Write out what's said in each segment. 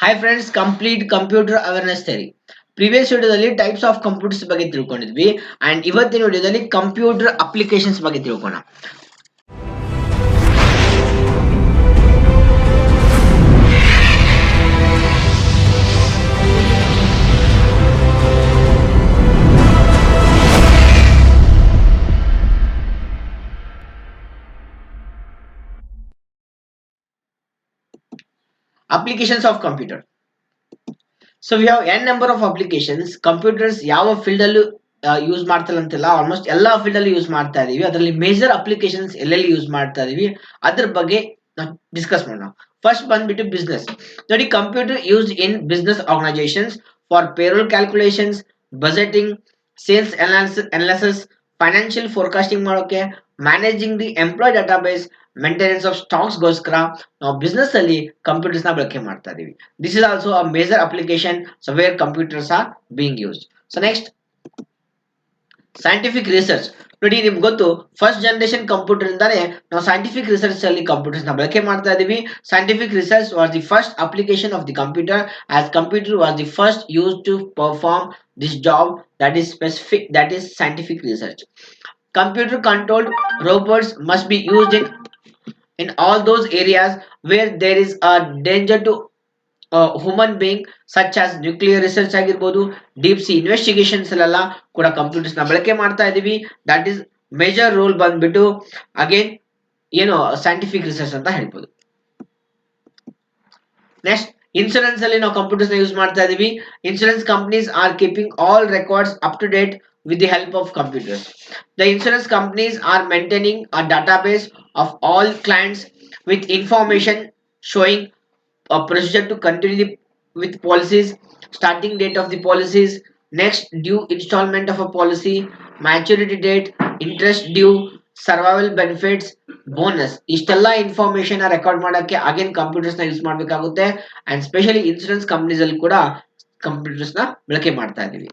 Hi friends, complete computer awareness theory. Previous ವಿಡಿಯೋದಲ್ಲಿ types of computers ಬಗ್ಗೆ ತಿಳ್ಕೊಂಡಿದ್ವಿ and ಇವತ್ತಿನ ವಿಡಿಯೋದಲ್ಲಿ ಕಂಪ್ಯೂಟರ್ ಅಪ್ಲಿಕೇಶನ್ಸ್ ಬಗ್ಗೆ ತಿಳ್ಕೋಣ. Applications of computer. So we have an number of applications. Computers ಯಾವ ಫೀಲ್ಡ್ ಅಲ್ಲೂ ಯೂಸ್ ಮಾಡ್ತಾರೆ ಅಂತಿಲ್ಲ, ಆಲ್ಮೋಸ್ಟ್ ಎಲ್ಲಾ ಫೀಲ್ಡ್ ಅಲ್ಲಿ ಯೂಸ್ ಮಾಡ್ತಾ ಇದೀವಿ. ಅದರಲ್ಲಿ ಮೇಜರ್ ಅಪ್ಲಿಕೇಶನ್ಸ್ ಎಲ್ಲೆಲ್ಲಿ ಯೂಸ್ ಮಾಡ್ತಾ ಇದೀವಿ ಅದ್ರ ಬಗ್ಗೆ ಡಿಸ್ಕಸ್ ಮಾಡೋಣ. ಫಸ್ಟ್ ಬಂದ್ಬಿಟ್ಟು ಬಿಸ್ನೆಸ್. ನೋಡಿ, computer used in business organisations for payroll calculations, budgeting, sales analysis, financial forecasting ಮಾಡೋಕೆ, managing the employee database, maintenance of stocks ಗೋಸ್ಕರ ನಾವು ಬಿಸ್ನೆಸ್ ಅಲ್ಲಿ ಕಂಪ್ಯೂಟರ್ಸ್ ನ ಬಳಕೆ ಮಾಡ್ತಾ ಇದೀವಿ. This is also a major application, so where computers are being used. So next, scientific research. ನೋಡಿ, ನಿಮ್ಗೆ ಗೊತ್ತು, ಫಸ್ಟ್ ಜನರೇಷನ್ ಕಂಪ್ಯೂಟರ್ ಇಂದಾನೆ ನಾವು ಸೈಂಟಿಫಿಕ್ ರಿಸರ್ಚ್ ಅಲ್ಲಿ ಕಂಪ್ಯೂಟರ್ಸ್ ನ ಬಳಕೆ ಮಾಡ್ತಾ ಇದೀವಿ. Scientific research was the first application of the computer, as computer was the first use to perform this job, that is specific, that is scientific research. Computer controlled robots must be used in all those areas where there is a danger to human being, such as nuclear research ಆಗಿರ್ಬೋದು, deep C investigations ಅಲ್ಲೆಲ್ಲ ಕೂಡ computers ನ ಬಳಕೆ ಮಾಡ್ತಾ ಇದೀವಿ. That is major role ಬಂದ್ಬಿಟ್ಟು again ಏನು scientific research ಅಂತ ಹೇಳ್ಬೋದು. ನೆಕ್ಸ್ಟ್, ಇನ್ಶೂರೆನ್ಸ್ ಅಲ್ಲಿ ನಾವು ಕಂಪ್ಯೂಟರ್ಸ್ ನ ಯೂಸ್ ಮಾಡ್ತಾ ಇದೀವಿ. Insurance companies are keeping all records up to date with the help of computers. The insurance companies are maintaining a database of all clients with information showing a procedure to continue with policies, starting date of the policies, next due installment of a policy, maturity date, interest due, survival benefits, bonus, ಇಷ್ಟೆಲ್ಲ information record ಮಾಡಕ್ಕೆ again computers ನ use ಮಾಡಬೇಕಾಗುತ್ತೆ. And specially insurance companies ಅಲ್ಲಿ ಕೂಡ computers ನ ಬಳಕೆ ಮಾಡ್ತಾ ಇದೀವಿ.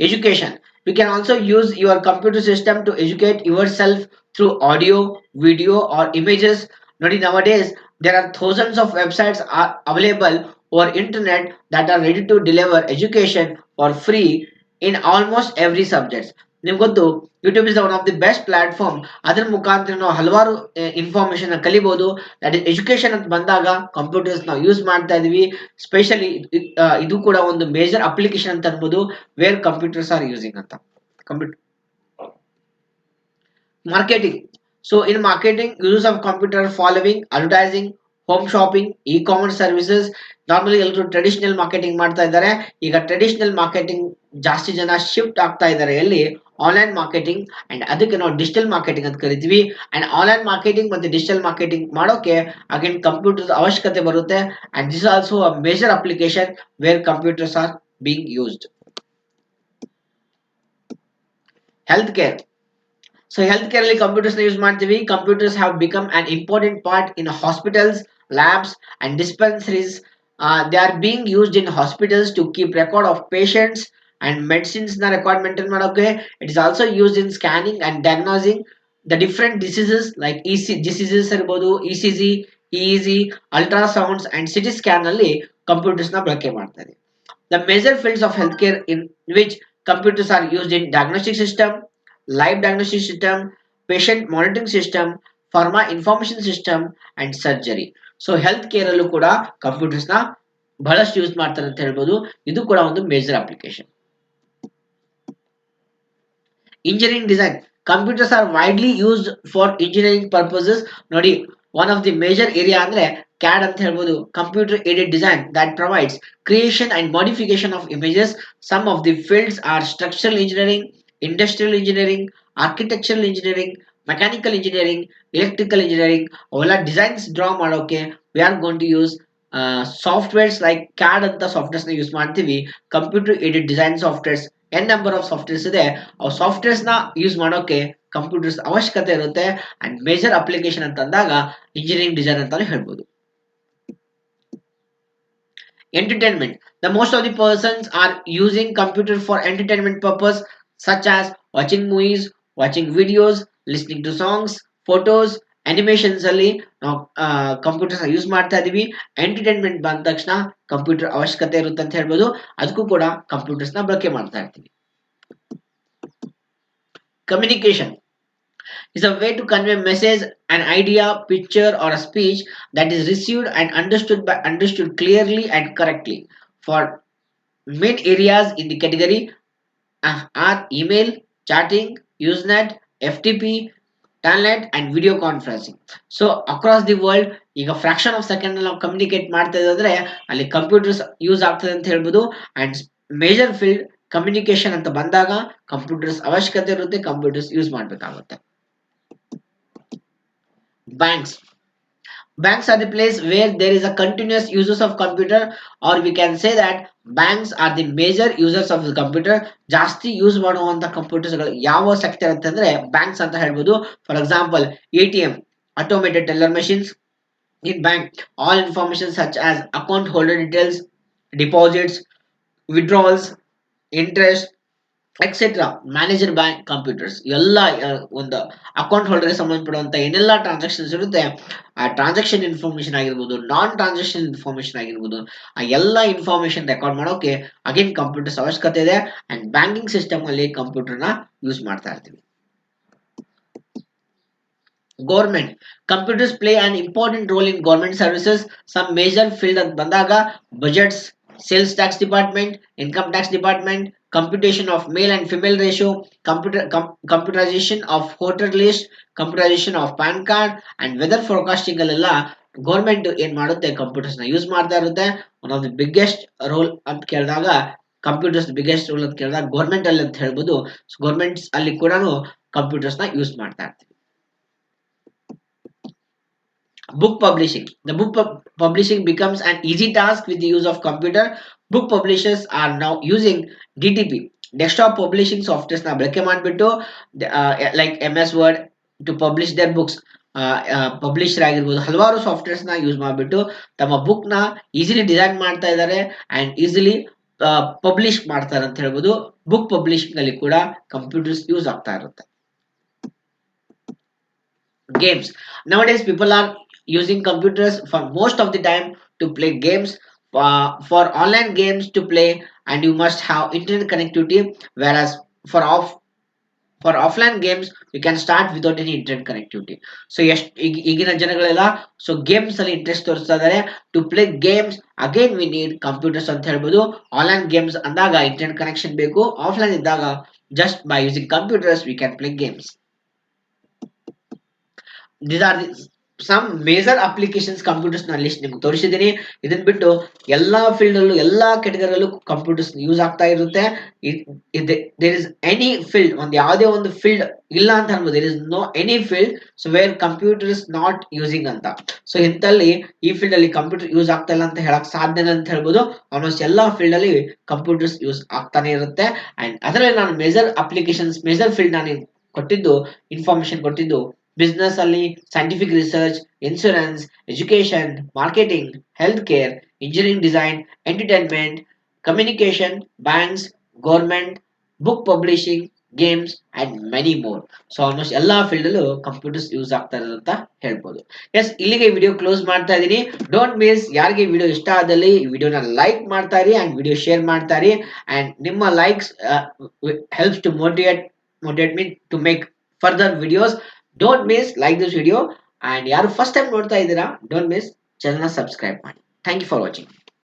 Education. We can also use your computer system to educate yourself through audio, video or images. Nodi, nowadays there are thousands of websites are available over internet that are ready to deliver education for free in almost every subject. ನಿಮ್ಗೆ ಗೊತ್ತು, YouTube is one of the best platform. ಅದ್ರ ಮುಖಾಂತರ ನಾವು ಹಲವಾರು information ಕಲಿಬಹುದು. That is education ಅಂತ ಬಂದಾಗ computers ನಾವು use ಮಾಡ್ತಾ ಇದೀವಿ. ಸ್ಪೆಷಲಿ ಇದು ಕೂಡ ಒಂದು ಮೇಜರ್ ಅಪ್ಲಿಕೇಶನ್ ಅಂತ ಅನ್ಬೋದು, ವೇರ್ ಕಂಪ್ಯೂಟರ್ಸ್ ಆರ್ ಯೂಸಿಂಗ್ ಅಂತ. Computer marketing. So in marketing, use of computer following advertising, home shopping, E commerce services. Normally ಎಲ್ಲರೂ ಟ್ರೆಡಿಷನಲ್ ಮಾರ್ಕೆಟಿಂಗ್ ಮಾಡ್ತಾ ಇದ್ದಾರೆ. ಈಗ ಟ್ರೆಡಿಷನಲ್ ಮಾರ್ಕೆಟಿಂಗ್ ಜಾಸ್ತಿ ಜನ ಶಿಫ್ಟ್ ಆಗ್ತಾ ಇದ್ದಾರೆ ಎಲ್ಲಿ, ಆನ್ಲೈನ್ ಮಾರ್ಕೆಟಿಂಗ್. ಅಂಡ್ ಅದಕ್ಕೆ ನಾವು ಡಿಜಿಟಲ್ ಮಾರ್ಕೆಟಿಂಗ್ ಅಂತ ಕರಿತೀವಿ. ಅಂಡ್ ಆನ್ಲೈನ್ ಮಾರ್ಕೆಟಿಂಗ್ ಮತ್ತೆ ಡಿಜಿಟಲ್ ಮಾರ್ಕೆಟಿಂಗ್ ಮಾಡೋಕೆ ಅಗೇನ್ ಕಂಪ್ಯೂಟರ್ ಅವಶ್ಯಕತೆ ಬರುತ್ತೆ. And this also a major application where computers are being used. Health care. So health care ಅಲ್ಲಿ ಕಂಪ್ಯೂಟರ್ಸ್ ನ ಯೂಸ್ ಮಾಡ್ತೀವಿ. Computers have become an important part in hospitals, labs and dispensaries. They are being used in hospitals to keep record of patients and medicines ನ record maintain ಮಾಡೋಕೆ. It is also used in scanning and diagnosing the different diseases like diseases ಇರ್ಬೋದು, ECG, EEG, ultrasounds and CT scan ಅಲ್ಲಿ computers ನ ಬಳಕೆ ಮಾಡ್ತಾರೆ. The major fields of healthcare in which computers are used in diagnostic system, live diagnostic system, patient monitoring system, pharma information system and surgery. So health care ಅಲ್ಲೂ ಕೂಡ computers ನ ಬಹಳಷ್ಟು use ಮಾಡ್ತಾರೆ ಅಂತ ಹೇಳ್ಬೋದು. ಇದು ಕೂಡ ಒಂದು major application. Engineering design. Computers are widely used for engineering purposes. ನೋಡಿ, one of the major area ಅಂದ್ರೆ CAD ಅಂತ ಹೇಳ್ಬೋದು, computer aided design, that provides creation and modification of images. Some of the fields are structural engineering, industrial engineering, architectural engineering, mechanical engineering, electrical engineering. ಅವೆಲ್ಲ designs draw ಮಾಡೋಕೆ we are going to use softwares like CAD ಅಂತ softwares ನ use ಮಾಡ್ತೀವಿ. Computer aided design softwares n number of softwares ಇದೆ. ಆ softwares ನ use ಮಾಡೋಕೆ computers ಅವಶ್ಯಕತೆ ಇರುತ್ತೆ. ಅಂಡ್ ಮೇಜರ್ ಅಪ್ಲಿಕೇಶನ್ ಅಂತ ಅಂದಾಗ ಇಂಜಿನಿಯರಿಂಗ್ ಡಿಸೈನ್ ಅಂತಾನೆ ಹೇಳ್ಬೋದು. Entertainment. The most of the persons are using computer for entertainment purpose, such as watching movies, watching videos, listening to songs, photos, animations ಅಲ್ಲಿ ನಾವು ಕಂಪ್ಯೂಟರ್ಸ್ ಯೂಸ್ ಮಾಡ್ತಾ ಇದೀವಿ. ಎಂಟರ್ಟೈನ್ಮೆಂಟ್ ಬಂದ ತಕ್ಷಣ ಕಂಪ್ಯೂಟರ್ ಅವಶ್ಯಕತೆ ಇರುತ್ತೆ ಅಂತ ಹೇಳ್ಬೋದು. ಅದಕ್ಕೂ ಕೂಡ ಕಂಪ್ಯೂಟರ್ಸ್ ನ ಬಳಕೆ ಮಾಡ್ತಾ ಇರ್ತೀವಿ. Communication is a way to convey message, an idea, picture, or a speech that is received and understood clearly and correctly. For main areas in the category are email, chatting, Usenet, FTP, Telnet, and video conferencing. So across the world ಈಗ fraction of second ನಾವು communicate ಮಾಡ್ತಾ ಇದ್ರೆ ಅಲ್ಲಿ computers use ಆಗ್ತದೆ ಅಂತ ಹೇಳ್ಬೋದು. And major field communication ಅಂತ ಬಂದಾಗ ಕಂಪ್ಯೂಟರ್ಸ್ ಅವಶ್ಯಕತೆ ಇರುತ್ತೆ, ಕಂಪ್ಯೂಟರ್ಸ್ ಯೂಸ್ ಮಾಡಬೇಕಾಗುತ್ತೆ. Banks. Banks are the place where there is a continuous uses of computer, or we can say that banks are the major users of the computer. ಜಾಸ್ತಿ use ಮಾಡುವಂತ computers ಗಳು ಯಾವ sector ಅಂತಂದ್ರೆ banks ಅಂತ ಹೇಳ್ಬೋದು. For example ATM, automated teller machines. In bank, all information such as account holder details, deposits, withdrawals, interest, etcetera manager bank computers ಎಲ್ಲ ಒಂದು account ಹೋಲ್ಡರ್ಗೆ ಸಂಬಂಧಪಡುವಂತ ಏನೆಲ್ಲ ಟ್ರಾನ್ಸಾಕ್ಷನ್ಸ್ ಇರುತ್ತೆ, ಆ ಟ್ರಾನ್ಸಾಕ್ಷನ್ ಇನ್ಫಾರ್ಮೇಶನ್ ಆಗಿರ್ಬೋದು, ನಾನ್ ಟ್ರಾನ್ಸಾಕ್ಷನ್ ಇನ್ಫಾರ್ಮೇಶನ್ ಆಗಿರ್ಬೋದು, ಆ ಎಲ್ಲ ಇನ್ಫಾರ್ಮೇಶನ್ ರೆಕಾರ್ಡ್ ಮಾಡೋಕೆ ಅಗೇನ್ ಕಂಪ್ಯೂಟರ್ಸ್ ಅವಶ್ಯಕತೆ ಇದೆ. ಅಂಡ್ ಬ್ಯಾಂಕಿಂಗ್ ಸಿಸ್ಟಮ್ ಅಲ್ಲಿ ಕಂಪ್ಯೂಟರ್ನ ಯೂಸ್ ಮಾಡ್ತಾ ಇರ್ತೀವಿ. Government. Computers play an important role in government services. Some major field ಅಂತ ಬಂದಾಗ budgets, sales tax department, income tax department, computation of male and female ratio, computerization of voter list, computerization of PAN card, and weather forecasting ಅಲ್ಲೆಲ್ಲ government ಏನ್ ಮಾಡುತ್ತೆ, computers ನ use ಮಾಡ್ತಾ ಇರುತ್ತೆ. One of the biggest role ಅಂತ ಕೇಳಿದಾಗ computers biggest role ಅಂತ ಕೇಳಿದಾಗ ಗೌರ್ಮೆಂಟ್ ಅಲ್ಲಿ ಅಂತ ಹೇಳ್ಬೋದು. ಗೌರ್ಮೆಂಟ್ಸ್ ಅಲ್ಲಿ ಕೂಡ ಕಂಪ್ಯೂಟರ್ಸ್ ನ ಯೂಸ್ ಮಾಡ್ತಾ ಇರ್ತೀವಿ. Book publishing. The publishing becomes an easy task with the use of computer. Book publishers are now using DTP, desktop publishing software na ಬಳಕೆ ಮಾಡಿಬಿಟ್ಟು like MS Word to publish their books. Publisher ಆಗಿರ್ಬೋದು ಹಲವಾರು softwares ನ use ಮಾಡಿಬಿಟ್ಟು ತಮ್ಮ book ನ easily design ಮಾಡ್ತಾ ಇದ್ದಾರೆ ಅಂಡ್ ಈಸಿಲಿ ಪಬ್ಲಿಷ್ ಮಾಡ್ತಾರೆ ಅಂತ ಹೇಳ್ಬೋದು. ಬುಕ್ ಪಬ್ಲಿಷಿಂಗ್ ಅಲ್ಲಿ ಕೂಡ ಕಂಪ್ಯೂಟರ್ಸ್ ಯೂಸ್ ಆಗ್ತಾ ಇರುತ್ತೆ. Games. Nowadays people are using computers for most of the time to play games. For online games to play and you must have internet connectivity, whereas for offline games you can start without any internet connectivity. So ಈಗಿನ ಜನಗಳೆಲ್ಲ so games ಅಲ್ಲಿ interest ತೋರಿಸ್ತಾ ಇದ್ದಾರೆ. To play games again we need computers ಅಂತ ಹೇಳ್ಬೋದು. Online games ಅಂದಾಗ internet connection ಬೇಕು, offline ಇದ್ದಾಗ just by using computers we can play games. These are the some major applications computers ನ ಲಿಸ್ಟ್ ನಿಮ್ಗೆ ತೋರಿಸಿದ್ದೀನಿ. ಇದನ್ ಬಿಟ್ಟು ಎಲ್ಲಾ ಫೀಲ್ಡ್ ಅಲ್ಲೂ ಎಲ್ಲಾ ಕೆಟಗರಿಯಲ್ಲೂ ಕಂಪ್ಯೂಟರ್ಸ್ ಯೂಸ್ ಆಗ್ತಾ ಇರುತ್ತೆ. ದೇರ್ ಇಸ್ ಎನಿ ಫೀಲ್ಡ್, ಒಂದು ಯಾವುದೇ ಒಂದು ಫೀಲ್ಡ್ ಇಲ್ಲ ಅಂತ ಅನ್ಬೋದು. There is no any field so where computer is not using ಅಂತ. ಸೊ ಇಂಥಲ್ಲಿ ಈ ಫೀಲ್ಡ್ ಅಲ್ಲಿ ಕಂಪ್ಯೂಟರ್ ಯೂಸ್ ಆಗ್ತಾ ಇಲ್ಲ ಅಂತ ಹೇಳಕ್ ಸಾಧ್ಯನೇ ಅಂತ ಹೇಳ್ಬೋದು. ಆಲ್ಮೋಸ್ಟ್ ಎಲ್ಲಾ ಫೀಲ್ಡ್ ಅಲ್ಲಿ ಕಂಪ್ಯೂಟರ್ಸ್ ಯೂಸ್ ಆಗ್ತಾನೆ ಇರುತ್ತೆ. ಅಂಡ್ ಅದರಲ್ಲಿ ನಾನು ಮೇಜರ್ ಅಪ್ಲಿಕೇಶನ್ಸ್ ಮೇಜರ್ ಫೀಲ್ಡ್ ನಾನು ಕೊಟ್ಟಿದ್ದು ಇನ್ಫಾರ್ಮೇಶನ್ ಕೊಟ್ಟಿದ್ದು ಬಿಸ್ನೆಸ್ ಅಲ್ಲಿ scientific research, insurance, education, marketing, health care, engineering design, entertainment, communication, banks, government, book publishing, games and many more. So almost ಎಲ್ಲಾ ಫೀಲ್ಡ್ ಅಲ್ಲೂ ಕಂಪ್ಯೂಟರ್ಸ್ ಯೂಸ್ ಆಗ್ತಾ ಇರೋದು ಅಂತ ಹೇಳ್ಬೋದು. ಎಸ್, ಇಲ್ಲಿಗೆ ವಿಡಿಯೋ ಕ್ಲೋಸ್ ಮಾಡ್ತಾ ಇದೀನಿ. ಡೋಂಟ್ ಮಿಸ್, ಯಾರಿಗೆ ವಿಡಿಯೋ ಇಷ್ಟ ಆದಲ್ಲಿ ಈ ವಿಡಿಯೋನ ಲೈಕ್ ಮಾಡ್ತಾ ಇರಿ ಅಂಡ್ ವಿಡಿಯೋ ಶೇರ್ ಮಾಡ್ತಾ ಇರಿ. ಅಂಡ್ ನಿಮ್ಮ likes helps to motivate me to make further videos. Don't miss like this video and ಯಾರು ಫಸ್ಟ್ ಟೈಮ್ ನೋಡ್ತಾ ಇದ್ದೀರಾ, ಡೋಂಟ್ ಮಿಸ್ ಚಾನೆಲ್ ಸಬ್ಸ್ಕ್ರೈಬ್ ಮಾಡಿ. Thank you for watching.